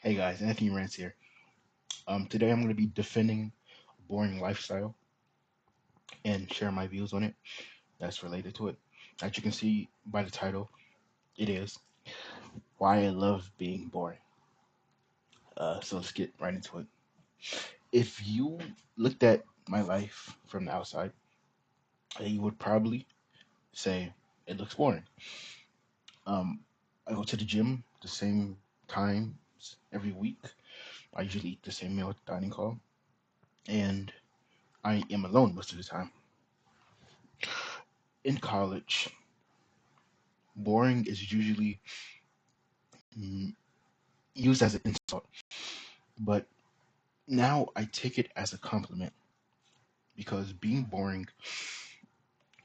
Hey guys, Anthony Rant here. Today I'm going to be defending a boring lifestyle and share my views on it that's related to it. As you can see by the title, it is Why I Love Being Boring. So let's get right into it. If you looked at my life from the outside, you would probably say it looks boring. Um, I go to the gym the same times every week. I usually eat the same meal at the dining hall, and I am alone most of the time. In college, boring is usually mm, used as an insult, but now I take it as a compliment because being boring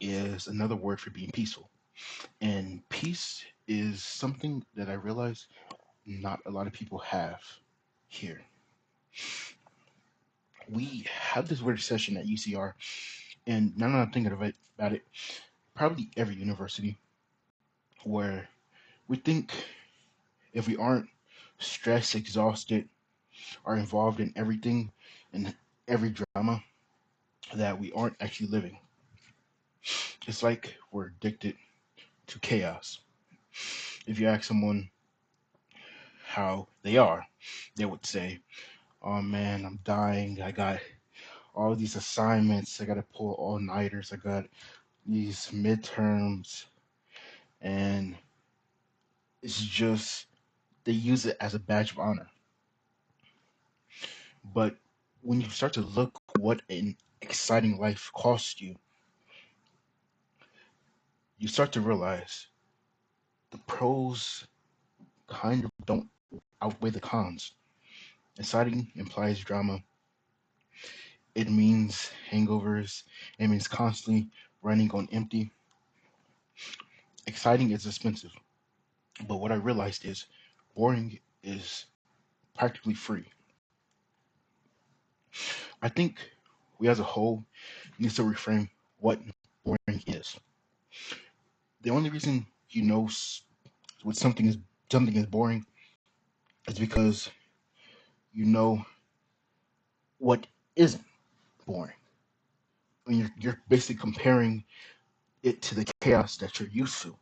is another word for being peaceful. And peace is something that I realize not a lot of people have here. We have this weird session at UCR, and now that I'm thinking about it, probably every university where we think if we aren't stressed, exhausted, are involved in everything and every drama, that we aren't actually living. It's like we're addicted to chaos. If you ask someone how they are, they would say, "Oh man, I'm dying. I got all these assignments. I got to pull all nighters. I got these midterms." And it's just, they use it as a badge of honor. But when you start to look what an exciting life costs you, you start to realize the pros kind of don't outweigh the cons. Exciting implies drama. It means hangovers. It means constantly running on empty. Exciting is expensive. But what I realized is boring is practically free. I think we as a whole need to reframe what boring is. The only reason you know what something is boring is because you know what isn't boring. When you're basically comparing it to the chaos that you're used to.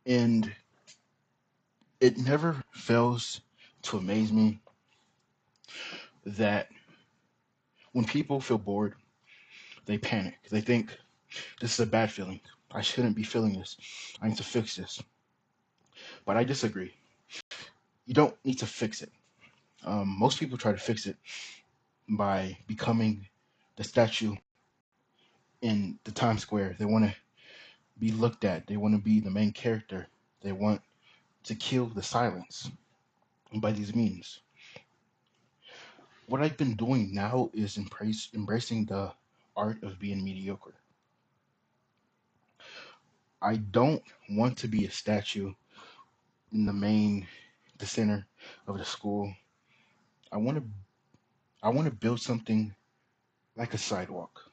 And it never fails to amaze me that when people feel bored, they panic. They think, this is a bad feeling. I shouldn't be feeling this. I need to fix this. But I disagree. You don't need to fix it. Most people try to fix it by becoming the statue in the Times Square. They want to be looked at. They want to be the main character. They want to kill the silence by these means. What I've been doing now is embracing the art of being mediocre. I don't want to be a statue in the center of the school. I want to, I want to build something like a sidewalk,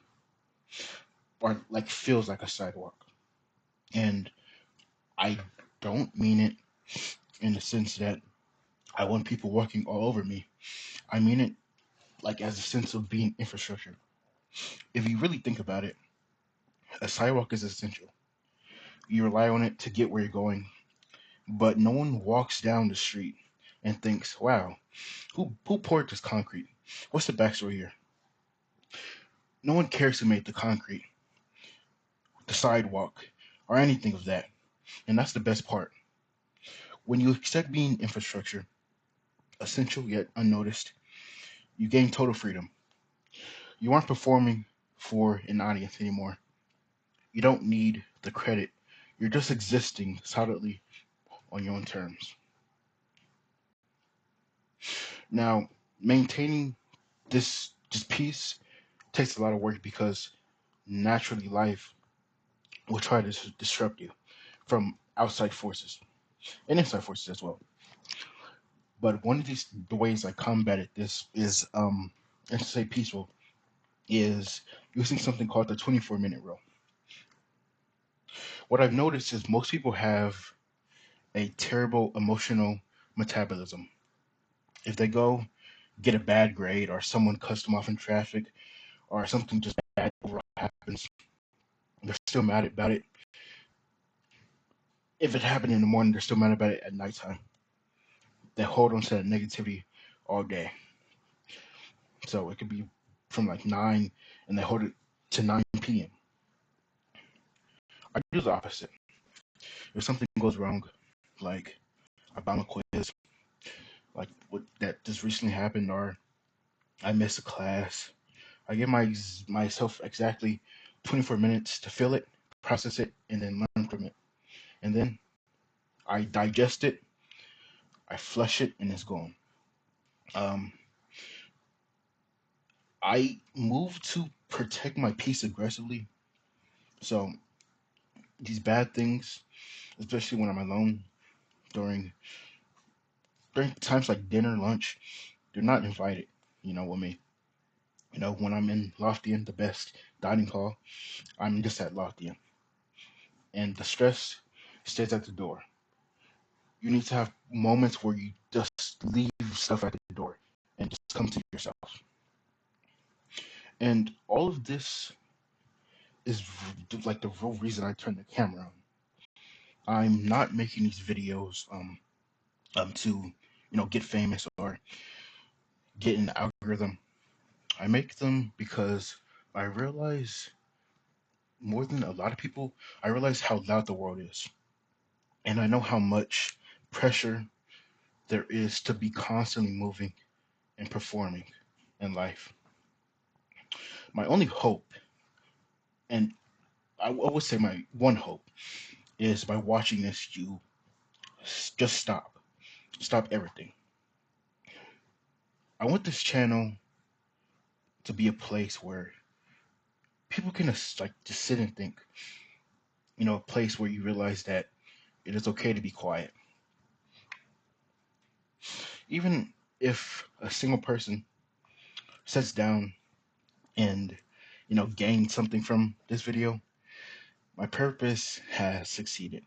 or like feels like a sidewalk. And I don't mean it in the sense that I want people walking all over me. I mean it like as a sense of being infrastructure. If you really think about it, a sidewalk is essential. You rely on it to get where you're going, but no one walks down the street and thinks, "Wow, who poured this concrete? What's the backstory here?" No one cares who made the concrete, the sidewalk, or anything of that. And that's the best part. When you accept being infrastructure, essential yet unnoticed, you gain total freedom. You aren't performing for an audience anymore. You don't need the credit. You're just existing solidly on your own terms. Now, maintaining this piece takes a lot of work because naturally life will try to disrupt you from outside forces and inside forces as well. But one of the ways I combated this is and to say peaceful is using something called the 24-minute rule. What I've noticed is most people have a terrible emotional metabolism. If they go get a bad grade or someone cuts them off in traffic or something just bad overall happens, they're still mad about it. If it happened in the morning, they're still mad about it at nighttime. They hold on to that negativity all day. So it could be from like 9 and they hold it to 9 p.m. I do the opposite. If something goes wrong, like I bomb a quiz, like what that just recently happened, or I miss a class, I give myself exactly 24 minutes to feel it, process it, and then learn from it. And then I digest it, I flush it, and it's gone. Um, I move to protect my peace aggressively. So these bad things, especially when I'm alone during during times like dinner, lunch, they're not invited. With me. When I'm in Lothian, the best dining hall, I'm just at Lothian, and the stress stays at the door. You need to have moments where you just leave stuff at the door and just come to yourself. And all of this is like the real reason I turned the camera on. I'm not making these videos to get famous or get an algorithm. I make them because I realize more than a lot of people, I realize how loud the world is, and I know how much pressure there is to be constantly moving and performing in life. My only hope, and I would say my one hope, is by watching this, you just stop everything. I want this channel to be a place where people can just like just sit and think. A place where you realize that it is okay to be quiet, even if a single person sits down and gain something from this video. My purpose has succeeded.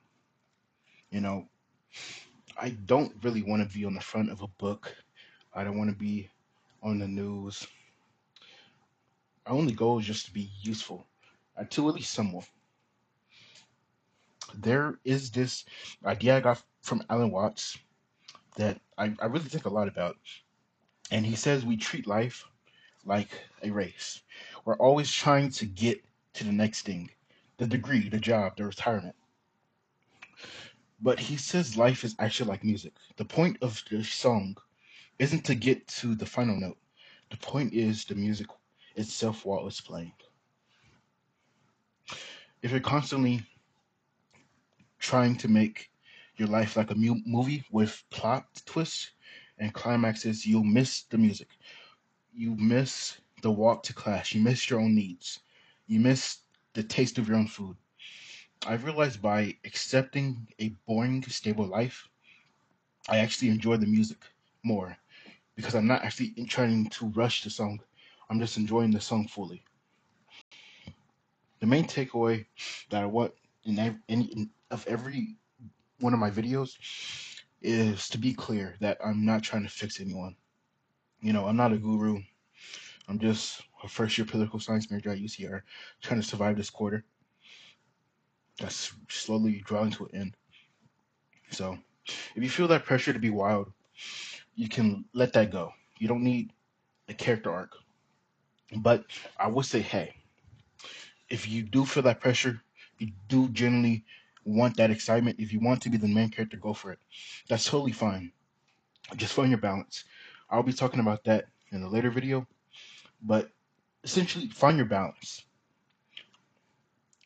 You know, I don't really want to be on the front of a book. I don't want to be on the news. Our only goal is just to be useful to at least someone. There is this idea I got from Alan Watts that I really think a lot about. And he says we treat life like a race. We're always trying to get to the next thing, the degree, the job, the retirement. But he says life is actually like music. The point of the song isn't to get to the final note. The point is the music itself while it's playing. If you're constantly trying to make your life like a movie with plot twists and climaxes, you'll miss the music. You miss the walk to class. You miss your own needs. You miss the taste of your own food. I've realized by accepting a boring, stable life, I actually enjoy the music more because I'm not actually trying to rush the song. I'm just enjoying the song fully. The main takeaway that I want of every one of my videos is to be clear that I'm not trying to fix anyone. I'm not a guru. I'm just a first year political science major at UCR trying to survive this quarter that's slowly drawing to an end. So if you feel that pressure to be wild, you can let that go. You don't need a character arc. But I would say, hey, if you do feel that pressure, you do generally want that excitement, if you want to be the main character, go for it. That's totally fine. Just find your balance. I'll be talking about that in a later video, but essentially find your balance.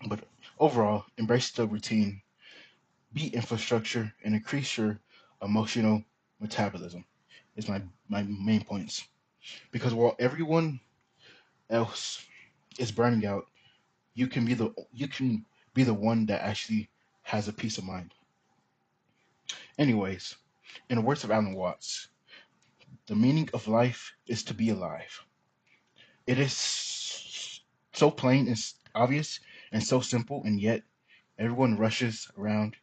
But overall, embrace the routine, be infrastructure, and increase your emotional metabolism. Is my main points. Because while everyone else is burning out, you can be the one that actually has a peace of mind. Anyways, in the words of Alan Watts, the meaning of life is to be alive. It is so plain and obvious and so simple, and yet everyone rushes around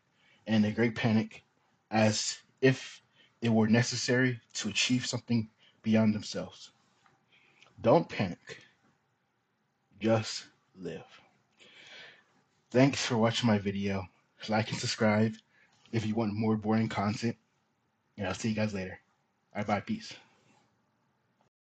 in a great panic, as if it were necessary to achieve something beyond themselves. Don't panic, just live. Thanks for watching my video. Like and subscribe if you want more boring content, and I'll see you guys later. All right, bye, peace.